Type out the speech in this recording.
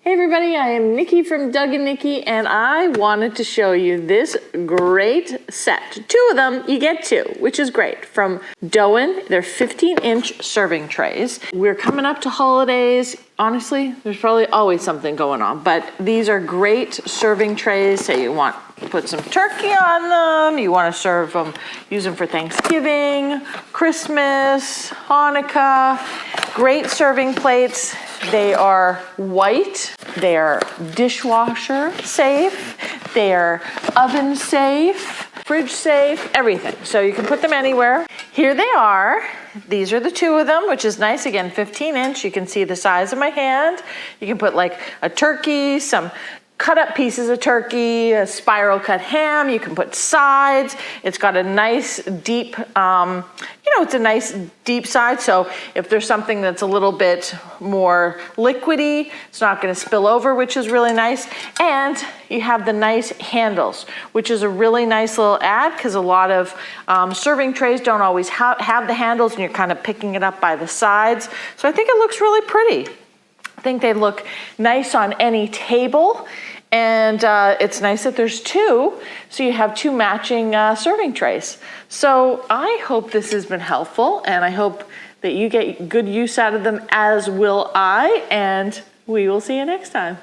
Hey everybody, I am Nikki from Doug and Nikki, and I wanted to show you this great set. Two of them, you get two, which is great. From DOWAN, they're 15-inch serving trays. We're coming up to holidays. Honestly, there's probably always something going on, but these are great serving trays. Say you want to put some turkey on them, you want to serve them, use them for Thanksgiving, Christmas, Hanukkah. Great serving plates. They are white, they are dishwasher safe, they are oven safe, fridge safe, everything. So you can put them anywhere. Here they are. These are the two of them, which is nice. Again, 15-inch. You can see the size of my hand. You can put like a turkey, some cut up pieces of turkey, a spiral cut ham. You can put sides. It's got a nice deep, it's a nice deep side. So if there's something that's a little bit more liquidy, it's not going to spill over, which is really nice. And you have the nice handles, which is a really nice little add because a lot of serving trays don't always have the handles and you're kind of picking it up by the sides. So I think it looks really pretty. I think they look nice on any table, and it's nice that there's two, so you have two matching serving trays. So I hope this has been helpful, and I hope that you get good use out of them, as will I, and we will see you next time.